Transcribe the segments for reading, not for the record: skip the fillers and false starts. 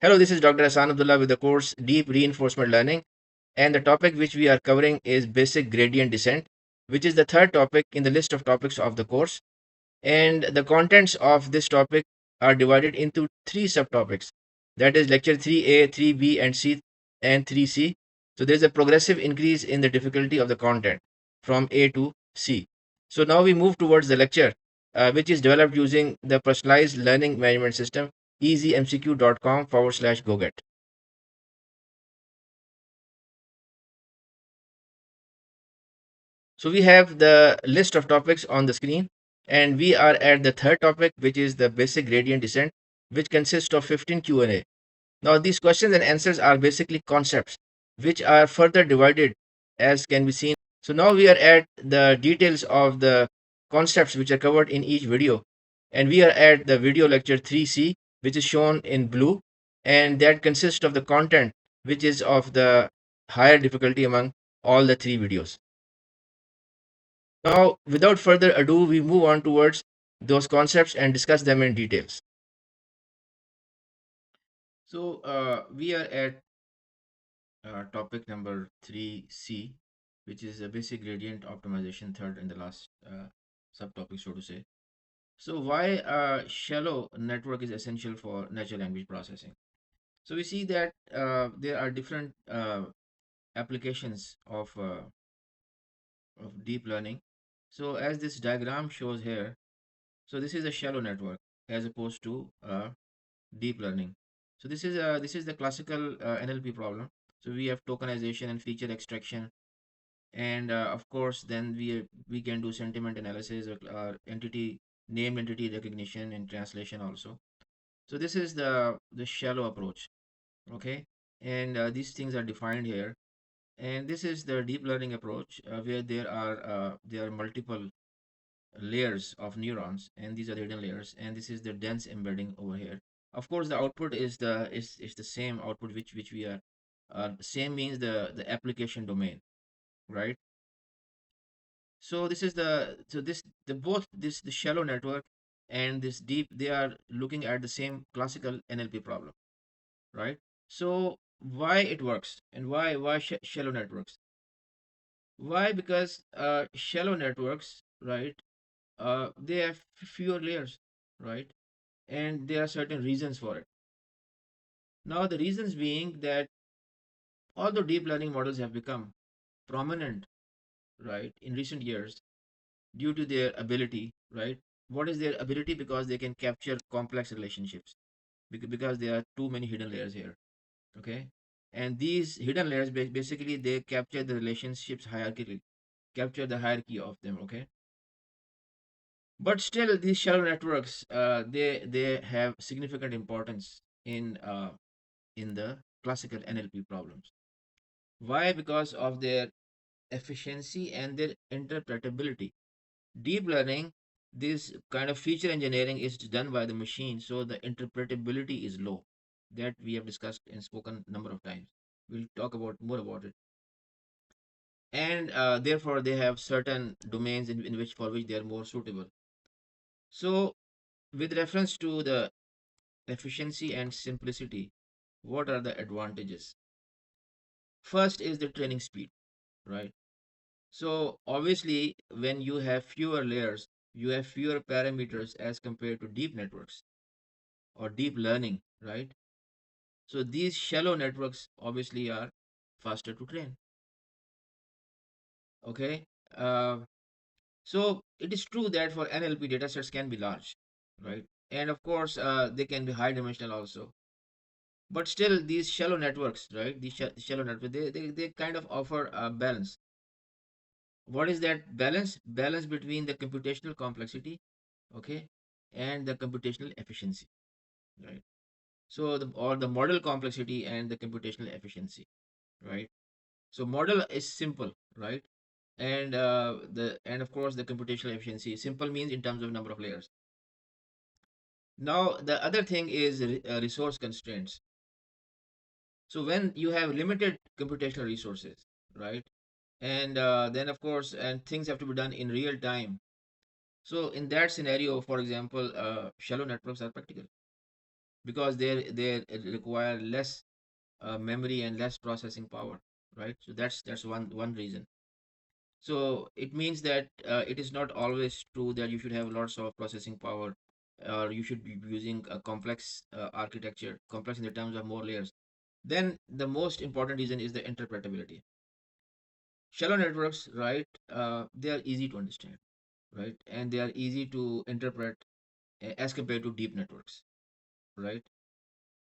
Hello, this is Dr. Hassan Abdullah with the course Deep Reinforcement Learning, and the topic which we are covering is Basic Gradient Descent, which is the third topic in the list of topics of the course. And the contents of this topic are divided into three subtopics. That is lecture 3A, 3B, and C, and 3C. So there's a progressive increase in the difficulty of the content from A to C. So now we move towards the lecture, which is developed using the personalized learning management system, easymcq.com/goget. So we have the list of topics on the screen, and we are at the third topic, which is the basic gradient descent, which consists of 15 Q&A. Now, these questions and answers are basically concepts, which are further divided, as can be seen. So now we are at the details of the concepts which are covered in each video, and we are at the video lecture 3C, which is shown in blue, and that consists of the content, which is of the higher difficulty among all the three videos. Now, without further ado, we move on towards those concepts and discuss them in details. So, we are at topic number 3C, which is a basic gradient optimization, third and the last subtopic, so to say. So, why a shallow network is essential for natural language processing? So, we see that there are different applications of deep learning. So, as this diagram shows here, so this is a shallow network as opposed to deep learning. So this is the classical NLP problem. So we have tokenization and feature extraction, and of course then we can do sentiment analysis or entity named entity recognition and translation also. So this is the shallow approach, okay, and these things are defined here. And this is the deep learning approach where there are multiple layers of neurons, and these are the hidden layers, and this is the dense embedding over here. Of course the output is the same output which we are same means the application domain, right? So this is the both this the shallow network and this deep, they are looking at the same classical NLP problem, right? So why it works and why shallow networks? Why? Because shallow networks, right, they have fewer layers, right? And there are certain reasons for it. Now, the reasons being that although deep learning models have become prominent, right, in recent years due to their ability, right? What is their ability? Because they can capture complex relationships because there are too many hidden layers here, okay? And these hidden layers basically they capture the relationships hierarchically, capture the hierarchy of them, okay? But still, these shallow networks, they have significant importance in the classical NLP problems. Why? Because of their efficiency and their interpretability. Deep learning, this kind of feature engineering is done by the machine, so the interpretability is low. That we have discussed and spoken number of times. We'll talk about more about it. And therefore, they have certain domains in which for which they are more suitable. So, with reference to the efficiency and simplicity, what are the advantages? First is the training speed, right? So obviously, when you have fewer layers, you have fewer parameters as compared to deep networks or deep learning, right? So these shallow networks obviously are faster to train. Okay. Uh, so it is true that for NLP datasets can be large, right? And of course, they can be high dimensional also. But still, these shallow networks, right? These shallow networks, they kind of offer a balance. What is that balance? Balance between the computational complexity, okay, and the computational efficiency, right? So the model complexity and the computational efficiency, right? So model is simple, right? And of course the computational efficiency, simple means in terms of number of layers. Now the other thing is resource constraints. So when you have limited computational resources, right, and then of course and things have to be done in real time. So in that scenario, for example, shallow networks are practical. because they require less memory and less processing power, right? So that's one reason. So it means that it is not always true that you should have lots of processing power, or you should be using a complex architecture, complex in the terms of more layers. Then the most important reason is the interpretability. Shallow networks, right? They are easy to understand, right? And they are easy to interpret as compared to deep networks, right?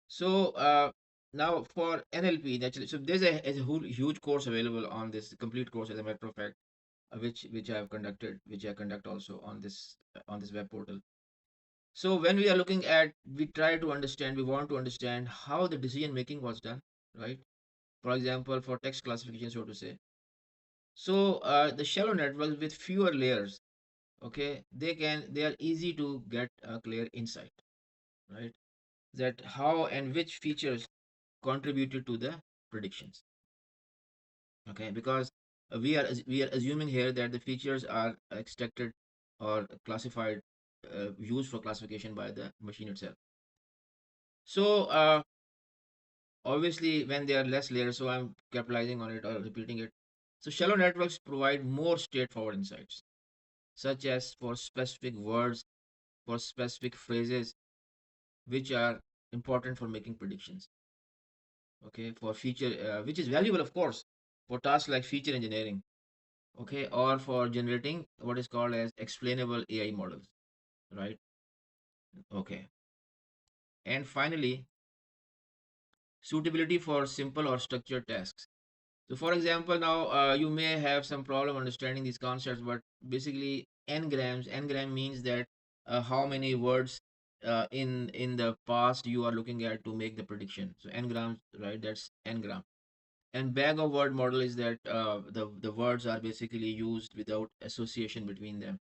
So now for NLP, naturally, so there's a huge course available on this complete course, as a matter of fact, which I have conducted, which I conduct also on this web portal. So when we are looking at, we try to understand, we want to understand how the decision making was done, right? For example, for text classification, so to say. So the shallow networks with fewer layers, okay, they are easy to get a clear insight, right? That how and which features contributed to the predictions, okay? Because we are assuming here that the features are extracted or classified, used for classification by the machine itself. So obviously when there are less layers, so I'm capitalizing on it or repeating it. So shallow networks provide more straightforward insights, such as for specific words, for specific phrases, which are important for making predictions, okay? For feature, which is valuable, of course, for tasks like feature engineering, okay, or for generating what is called as explainable AI models, right? Okay. And finally, suitability for simple or structured tasks. So, for example, now you may have some problem understanding these concepts, but basically, n-gram means that how many words in the past you are looking at to make the prediction. So, n-grams, right? That's n-gram. And bag of word model is that the words are basically used without association between them.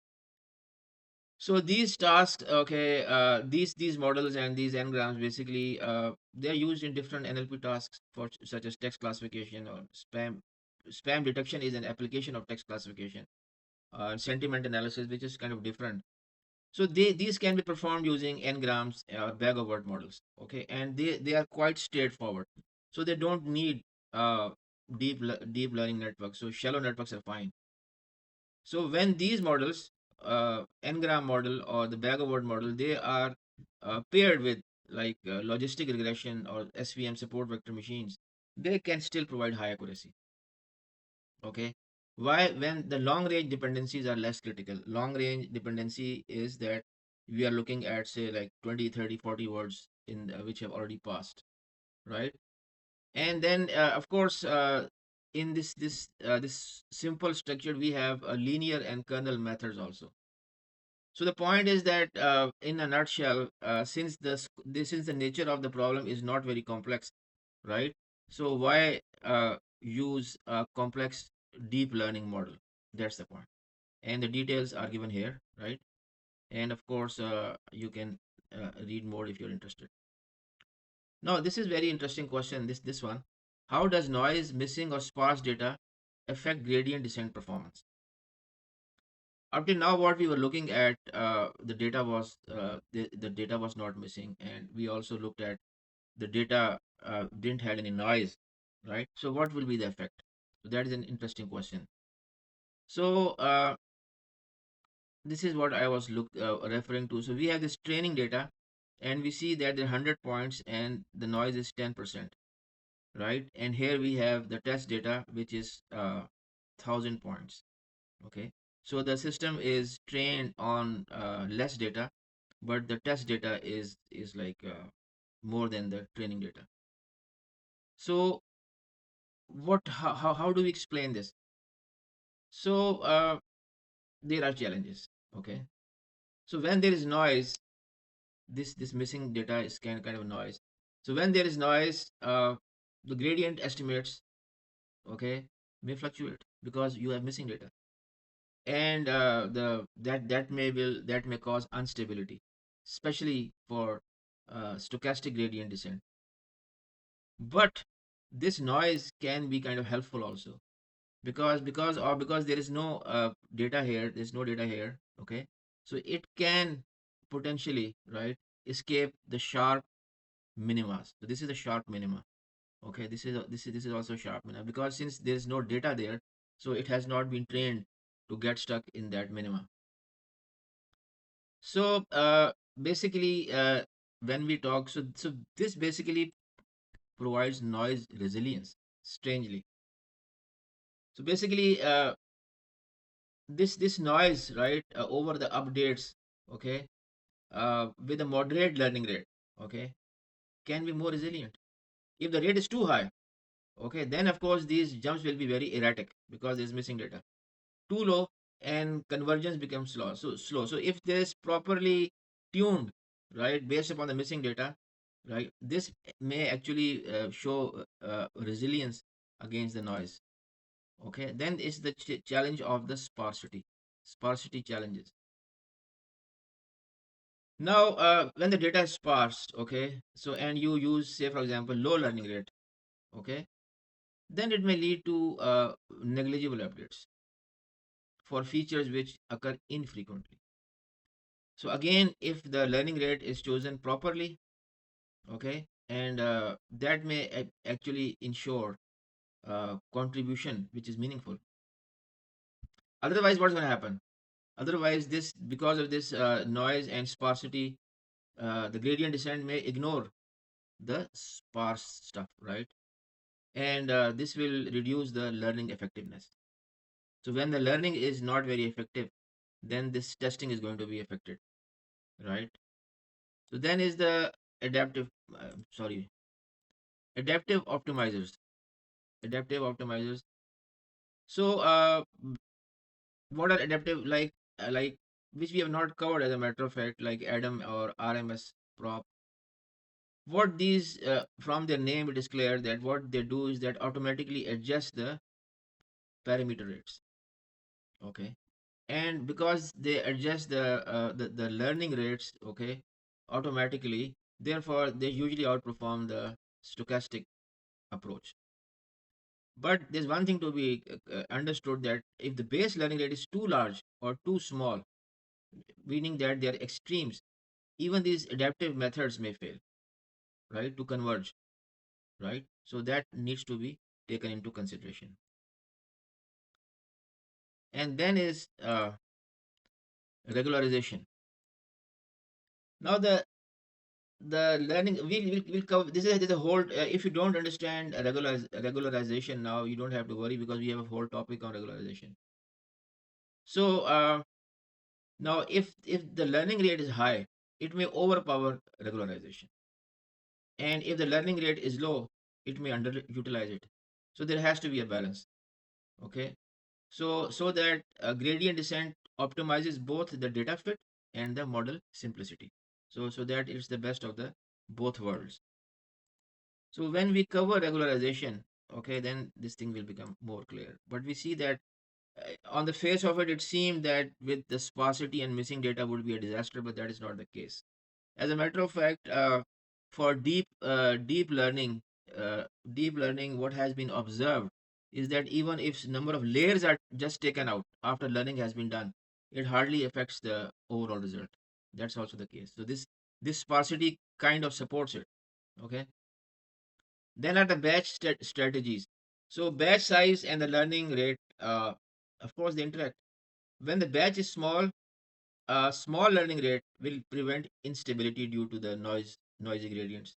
So these tasks, okay, these models and these n-grams basically they're used in different NLP tasks for such as text classification or spam. Spam detection is an application of text classification. Sentiment analysis, which is kind of different. So these can be performed using n-grams or bag of word models. Okay, and they are quite straightforward. So they don't need uh, deep learning networks. So shallow networks are fine. So when these models, n-gram model or the bag of word model, they are paired with like logistic regression or SVM support vector machines, they can still provide high accuracy. Okay. Why? When the long range dependencies are less critical. Long range dependency is that we are looking at say like 20, 30, 40 words in which have already passed, right? And then of course in this simple structure we have a linear and kernel methods also. So the point is that in a nutshell, since the nature of the problem is not very complex, right? So why use a complex deep learning model? That's the point. And the details are given here, right? And of course you can read more if you're interested. Now this is very interesting question, this one. How does noise, missing or sparse data affect gradient descent performance? Up till now what we were looking at, the data was not missing, and we also looked at the data didn't have any noise, right? So what will be the effect? So that is an interesting question. So this is what I was referring to. So we have this training data, and we see that there are 100 points and the noise is 10%, right? And here we have the test data, which is 1,000 points. Okay, so the system is trained on less data, but the test data is like more than the training data. So how do we explain this? So there are challenges. Okay, so when there is noise, this missing data is kind of noise. So when there is noise, the gradient estimates, okay, may fluctuate because you have missing data, and the that may cause instability, especially for stochastic gradient descent. But this noise can be kind of helpful also, because there is no data here, there's no data here, okay? So it can potentially, right, escape the sharp minima. So this is a sharp minima. Okay, this is also sharp minima, because since there is no data there, so it has not been trained to get stuck in that minima. So basically, when we talk, so this basically provides noise resilience. Strangely, so basically, this noise, right, over the updates, okay, with a moderate learning rate, okay, can be more resilient. If the rate is too high, okay, then of course these jumps will be very erratic because there's missing data. Too low, and convergence becomes slow. So if this properly tuned, right, based upon the missing data, right, this may actually show resilience against the noise. Okay, then is the challenge of the sparsity challenges. Now when the data is sparse, okay, so and you use, say for example, low learning rate, okay, then it may lead to negligible updates for features which occur infrequently. So again, if the learning rate is chosen properly, okay, and that may actually ensure contribution which is meaningful. Otherwise, what's going to happen? Otherwise, this because of this noise and sparsity, the gradient descent may ignore the sparse stuff, right? And this will reduce the learning effectiveness. So when the learning is not very effective, then this testing is going to be affected, right? So then is the adaptive, sorry, adaptive optimizers. Adaptive optimizers. So what are adaptive, like which we have not covered as a matter of fact, like Adam or RMS prop. What these from their name it is clear that what they do is that automatically adjust the parameter rates. Okay, and because they adjust the learning rates, okay, automatically, therefore they usually outperform the stochastic approach. But there's one thing to be understood, that if the base learning rate is too large or too small, meaning that they are extremes, even these adaptive methods may fail, right, to converge, right? So that needs to be taken into consideration. And then is regularization. Now the learning we'll cover this is a whole if you don't understand regularization now, you don't have to worry, because we have a whole topic on regularization. So now if the learning rate is high, it may overpower regularization, and if the learning rate is low, it may underutilize it. So there has to be a balance. Okay, so that gradient descent optimizes both the data fit and the model simplicity, so that it's the best of the both worlds. So when we cover regularization, okay, then this thing will become more clear. But we see that on the face of it, it seemed that with the sparsity and missing data would be a disaster, but that is not the case. As a matter of fact, for deep learning, what has been observed is that even if number of layers are just taken out after learning has been done, it hardly affects the overall result. That's also the case. So this sparsity kind of supports it. Okay. Then are the batch strategies. So batch size and the learning rate, of course, they interact. When the batch is small, a small learning rate will prevent instability due to the noisy gradients.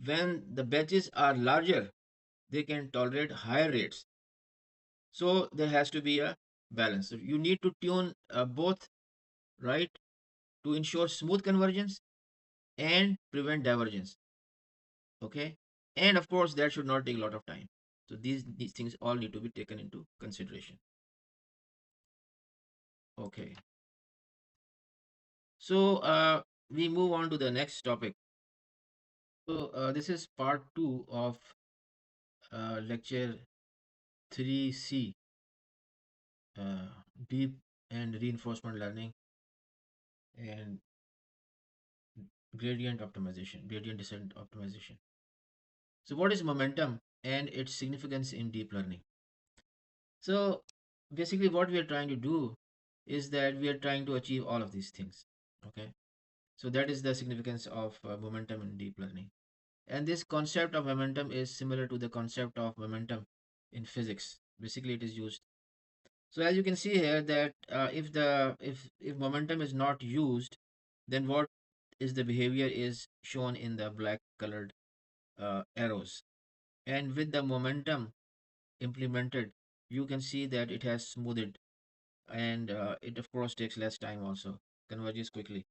When the batches are larger, they can tolerate higher rates. So there has to be a balance. So you need to tune both, right, to ensure smooth convergence and prevent divergence. Okay, and of course that should not take a lot of time. So these things all need to be taken into consideration. Okay, so we move on to the next topic. So this is part 2 of lecture 3C, uh, deep and reinforcement learning and gradient descent optimization. So what is momentum and its significance in deep learning? So basically what we are trying to do is that we are trying to achieve all of these things. Okay, So that is the significance of momentum in deep learning. And this concept of momentum is similar to the concept of momentum in physics. Basically, it is used. So as you can see here that if momentum is not used, then what is the behavior is shown in the black colored arrows. And with the momentum implemented, you can see that it has smoothed, and it of course takes less time also, converges quickly.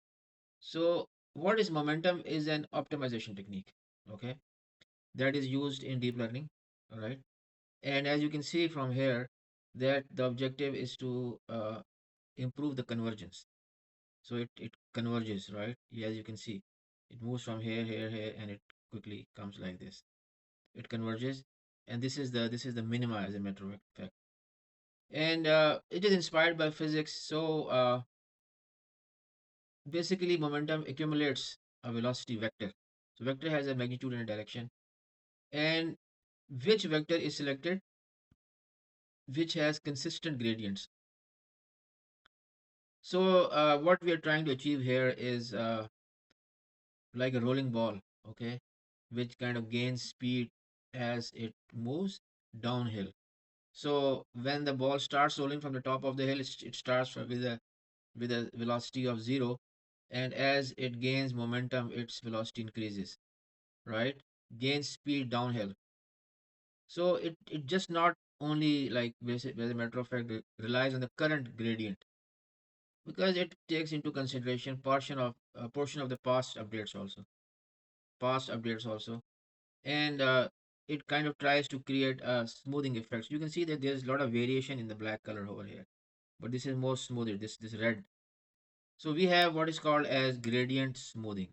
So what is momentum is an optimization technique, okay, that is used in deep learning, all right. And as you can see from here, that the objective is to improve the convergence. So it converges, right? Yeah, as you can see, it moves from here, and it quickly comes like this. It converges, and this is the minima, as a matter of fact. And it is inspired by physics. So basically, momentum accumulates a velocity vector. So vector has a magnitude and a direction, and which vector is selected, which has consistent gradients. So what we are trying to achieve here is like a rolling ball, okay, which kind of gains speed as it moves downhill. So when the ball starts rolling from the top of the hill, it starts with a velocity of zero, and as it gains momentum, its velocity increases, right? Gains speed downhill. So it just not only like as a matter of fact relies on the current gradient, because it takes into consideration portion of the past updates also, and it kind of tries to create a smoothing effect. So you can see that there's a lot of variation in the black color over here, but this is more smoother, this red. So we have what is called as gradient smoothing.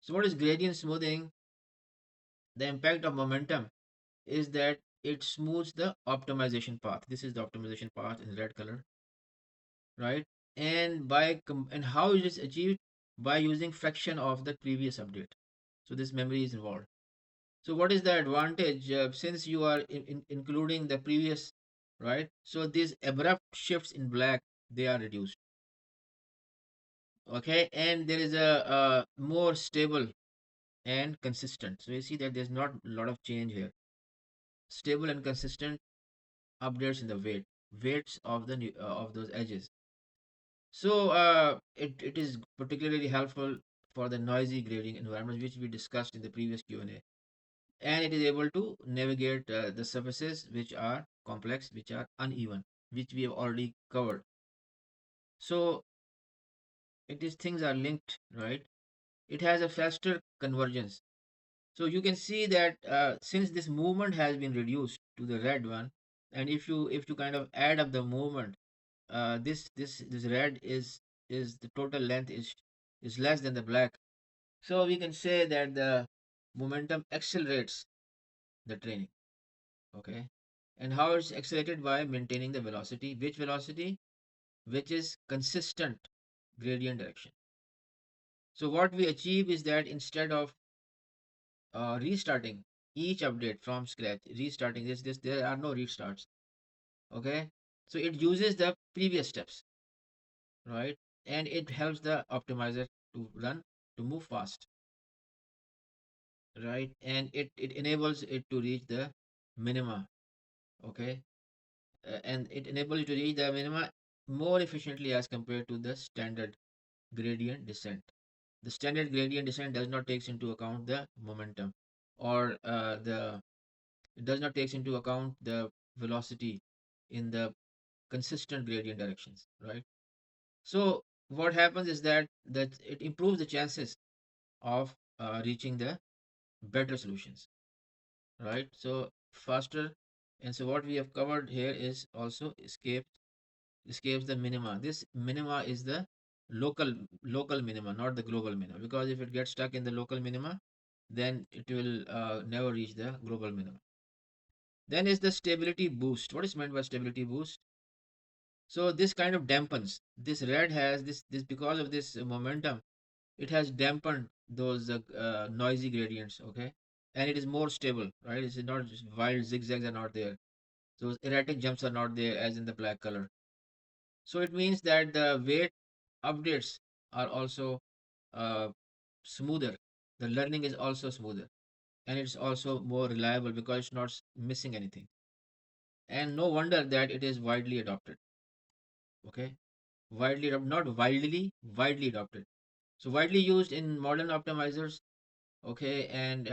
So what is gradient smoothing? The impact of momentum is that it smooths the optimization path. This is the optimization path in red color, right? And how it is achieved? By using fraction of the previous update. So this memory is involved. So what is the advantage, since you are including the previous, right? So these abrupt shifts in black, they are reduced. Okay, and there is a more stable and consistent. So you see that there's not a lot of change here. Stable and consistent updates in the weights of of those edges. So it is particularly helpful for the noisy grading environments, which we discussed in the previous Q&A. And it is able to navigate the surfaces which are complex, which are uneven, which we have already covered. So it is things are linked, right? It has a faster convergence. So you can see that since this movement has been reduced to the red one, and if you kind of add up the movement, this red is the total length is less than the black. So we can say that the momentum accelerates the training. Okay. And how it's accelerated? By maintaining the velocity. Which velocity? Which is consistent gradient direction. So what we achieve is that instead of restarting each update from scratch, restarting this, there are no restarts. Okay. So it uses the previous steps, right? And it helps the optimizer to run, to move fast, right? And it enables it to reach the minima. Okay. And it enables you to reach the minima more efficiently as compared to the standard gradient descent. The standard gradient descent does not takes into account the momentum, or the it does not takes into account the velocity in the consistent gradient directions, right? So what happens is that it improves the chances of reaching the better solutions, right? So faster. And so what we have covered here is also escapes the minima. This minima is the local minima, not the global minima. Because if it gets stuck in the local minima, then it will never reach the global minima. Then is the stability boost. What is meant by stability boost? So this kind of dampens. This red has this because of this momentum. It has dampened those noisy gradients. Okay, and it is more stable. Right? It's not just wild zigzags are not there. Those erratic jumps are not there as in the black color. So it means that the weight updates are also uh, smoother. The learning is also smoother, and it's also more reliable because it's not missing anything. And no wonder that it is widely adopted. Okay, not wildly, widely adopted. So widely used in modern optimizers. Okay, and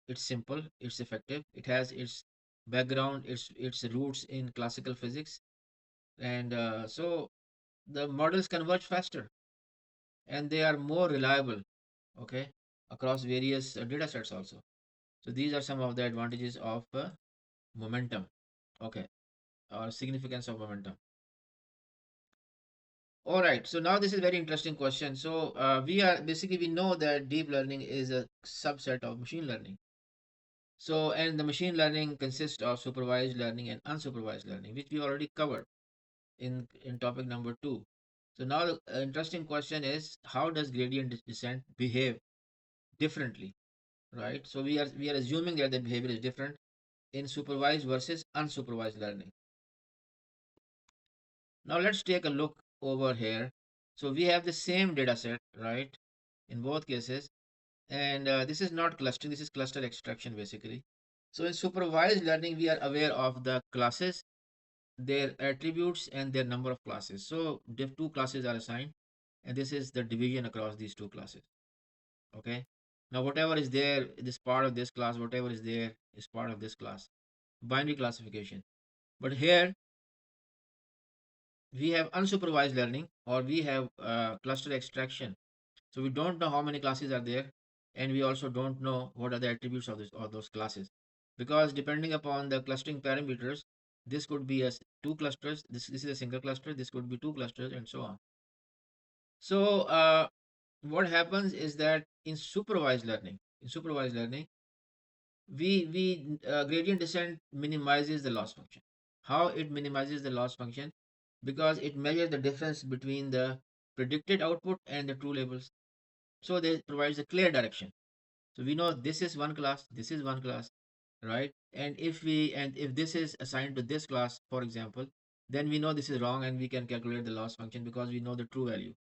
it's simple, it's effective, it has its background, its roots in classical physics, and so the models converge faster and they are more reliable. Okay, across various data sets also. So these are some of the advantages of momentum. Okay, or significance of momentum. All right, so now this is very interesting question. So we know that deep learning is a subset of machine learning. So, and the machine learning consists of supervised learning and unsupervised learning, which we already covered in topic number two. So now the interesting question is, how does gradient descent behave differently, right? So we are assuming that the behavior is different in supervised versus unsupervised learning. Now let's take a look over here. So we have the same data set, right, in both cases, and this is not clustering, this is cluster extraction basically. So in supervised learning, we are aware of the classes, their attributes, and their number of classes. So div two classes are assigned, and this is the division across these two classes. Okay. Now whatever is there, this part of this class, whatever is there is part of this class. Binary classification. But here we have unsupervised learning, or we have cluster extraction. So we don't know how many classes are there, and we also don't know what are the attributes of this or those classes, because depending upon the clustering parameters, this could be as two clusters. This is a single cluster. This could be two clusters, and so on. So what happens is that in supervised learning, we gradient descent minimizes the loss function. How it minimizes the loss function? Because it measures the difference between the predicted output and the true labels. So they provides a clear direction. So we know this is one class, this is one class, right? And if this is assigned to this class, for example, then we know this is wrong and we can calculate the loss function because we know the true value.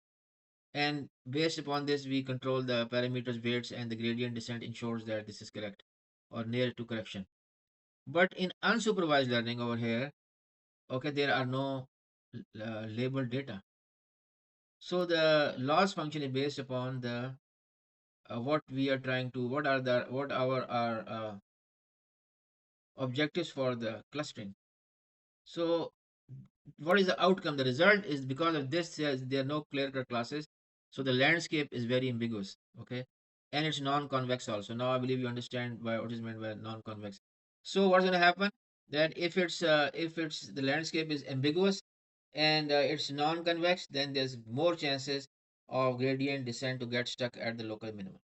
And based upon this, we control the parameters weights, and the gradient descent ensures that this is correct or near to correction. But in unsupervised learning over here, okay, there are no labeled data. So the loss function is based upon the what we are trying to, what our objectives for the clustering. So what is the outcome? The result is, because of this, there are no clear cut classes. So the landscape is very ambiguous. Okay. And it's non-convex also. Now I believe you understand by what is meant by non-convex. So what's going to happen? That if it's the landscape is ambiguous and it's non-convex, then there's more chances of gradient descent to get stuck at the local minimum.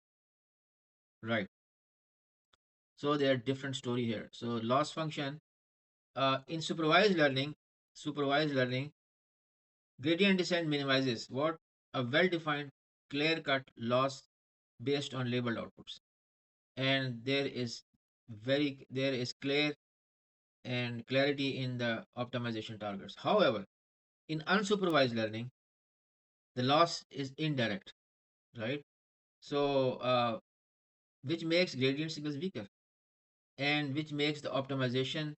Right. So there are different story here. So loss function in supervised learning, gradient descent minimizes what? A well-defined, clear-cut loss based on labeled outputs. And there is clear and clarity in the optimization targets. However, in unsupervised learning, the loss is indirect, right? So which makes gradient signals weaker, and which makes the optimization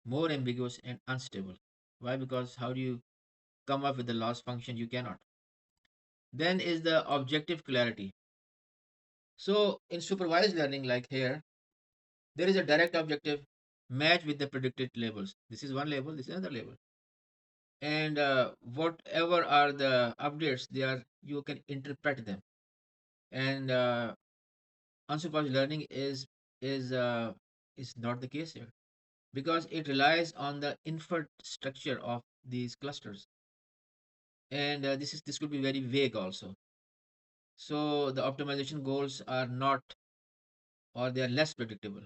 more ambiguous and unstable. Why? Because how do you come up with the loss function? You cannot. Then is the objective clarity. So in supervised learning, like here, there is a direct objective match with the predicted labels. This is one label, this is another label. And whatever are the updates, they are, you can interpret them. And unsupervised learning is not the case here, because it relies on the inferred structure of these clusters. And this could be very vague also. So the optimization goals are not, or they are less predictable,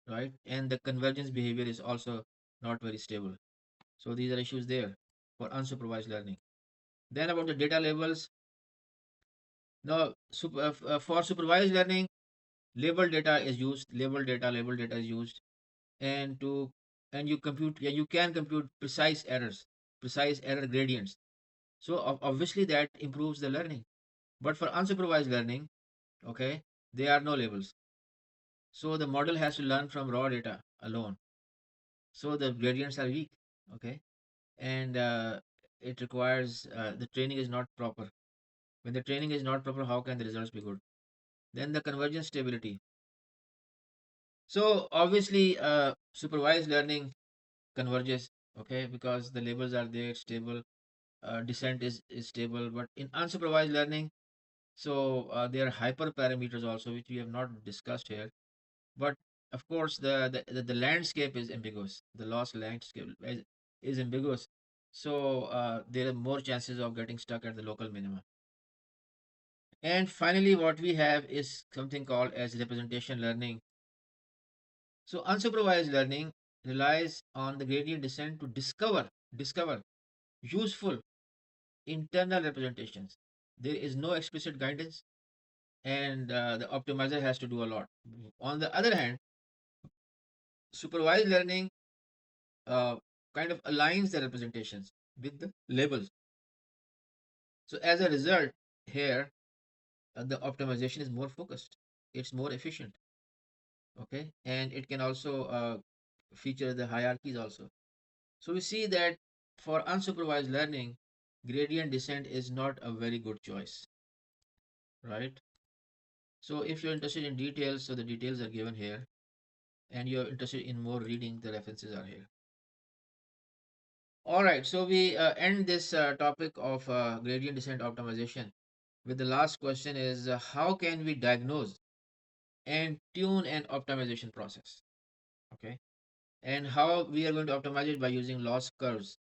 right? And the convergence behavior is also not very stable. So these are issues there for unsupervised learning. Then about the data labels. Now, for supervised learning, label data is used, and to and you compute, yeah, you can compute precise error gradients. So obviously that improves the learning. But for unsupervised learning, okay, there are no labels. So the model has to learn from raw data alone. So the gradients are weak, okay, and it requires the training is not proper. When the training is not proper, how can the results be good? Then the convergence stability. So obviously, supervised learning converges, okay, because the labels are there, it's stable. Descent is stable, but in unsupervised learning, so there are hyperparameters also, which we have not discussed here. But of course, the landscape is ambiguous. The loss landscape is ambiguous. So there are more chances of getting stuck at the local minima. And finally, what we have is something called as representation learning. So unsupervised learning relies on the gradient descent to discover useful internal representations. There is no explicit guidance, and the optimizer has to do a lot. On the other hand, supervised learning uh, kind of aligns the representations with the labels. So as a result, here the optimization is more focused. It's more efficient. Okay, and it can also feature the hierarchies also. So we see that for unsupervised learning, gradient descent is not a very good choice, right? So if you're interested in details, so the details are given here, and you're interested in more reading, the references are here. All right, so we end this topic of gradient descent optimization with the last question is how can we diagnose and tune an optimization process? Okay, and how we are going to optimize it by using loss curves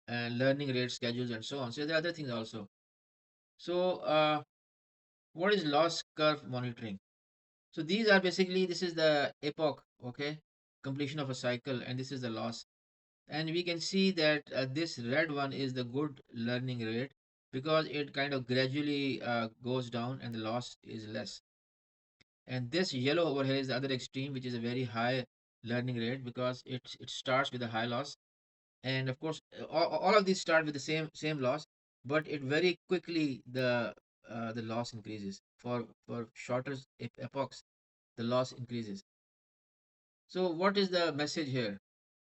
and learning rate schedules and so on. So there are other things also. So what is loss curve monitoring? So these are basically this is the epoch, okay, completion of a cycle, and this is the loss. And we can see that this red one is the good learning rate because it kind of gradually goes down and the loss is less. And this yellow over here is the other extreme, which is a very high learning rate because it starts with a high loss. And of course, all of these start with the same loss, but it very quickly the loss increases for shorter epochs. The loss increases. So what is the message here?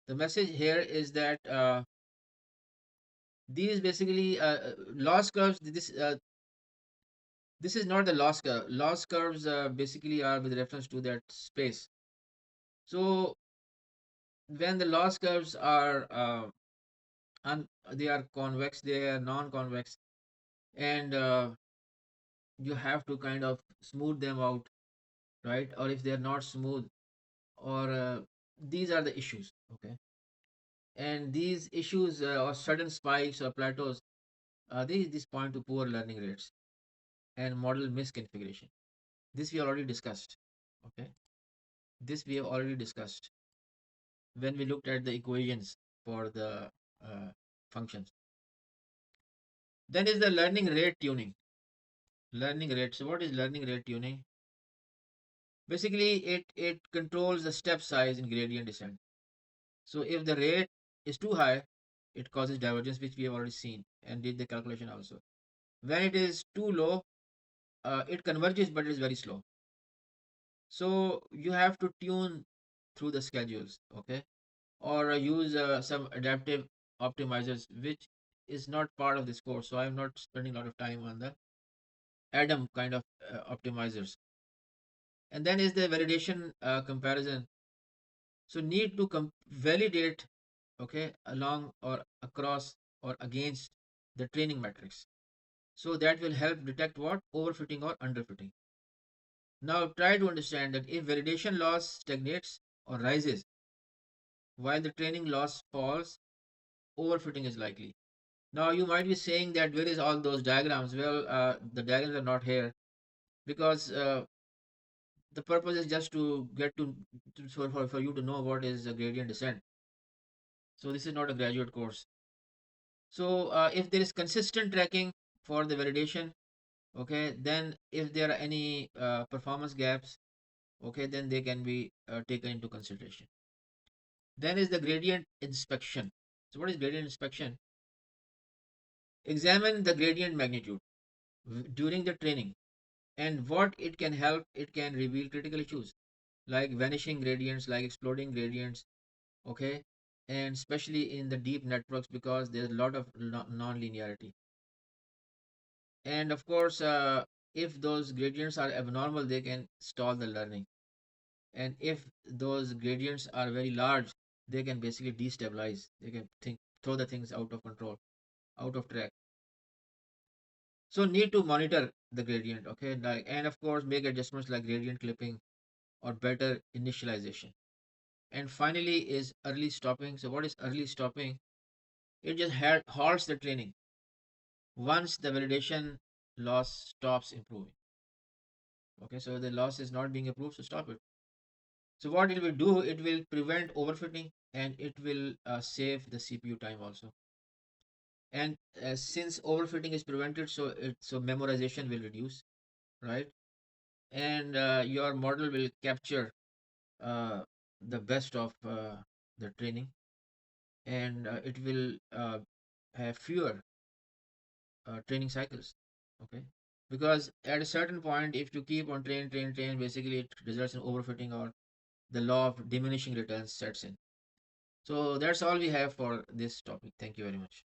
The message here is that these basically loss curves. This is not the loss curve. Loss curves basically are with reference to that space. So when the loss curves are they are convex, they are non-convex, and you have to kind of smooth them out, right? Or if they are not smooth, or these are the issues, okay? And these issues or sudden spikes or plateaus, these point to poor learning rates and model misconfiguration. This we already discussed, okay? This we have already discussed when we looked at the equations for the functions. Then is the learning rate tuning. Learning rate. So what is learning rate tuning? Basically, it controls the step size in gradient descent. So if the rate is too high, it causes divergence, which we have already seen and did the calculation also. When it is too low, it converges, but it is very slow. So you have to tune through the schedules, okay, or use some adaptive optimizers, which is not part of this course. So I'm not spending a lot of time on the Adam kind of optimizers. And then is the validation comparison. So need to validate, okay, along or across or against the training metrics. So that will help detect what overfitting or underfitting. Now try to understand that if validation loss stagnates or rises while the training loss falls, overfitting is likely. Now you might be saying that where is all those diagrams? Well, the diagrams are not here because the purpose is just to get for you to know what is a gradient descent. So this is not a graduate course. So if there is consistent tracking for the validation, okay, then if there are any performance gaps, okay, then they can be taken into consideration. Then is the gradient inspection. So what is gradient inspection? Examine the gradient magnitude. during the training. And what it can help, it can reveal critical issues like vanishing gradients, like exploding gradients, okay, and especially in the deep networks because there's a lot of non-linearity. And of course, if those gradients are abnormal, they can stall the learning. And if those gradients are very large, they can basically destabilize. They can throw the things out of control, out of track. So need to monitor the gradient, okay, like, and of course make adjustments like gradient clipping or better initialization. And finally is early stopping. So what is early stopping? It just halts the training once the validation loss stops improving. Okay, so the loss is not being improved, so stop it. So what it will do, it will prevent overfitting and it will save the CPU time also. And since overfitting is prevented, so memorization will reduce, right? And your model will capture uh, the best of the training, and it will have fewer training cycles. Okay, because at a certain point, if you keep on train, basically it results in overfitting or the law of diminishing returns sets in. So that's all we have for this topic. Thank you very much.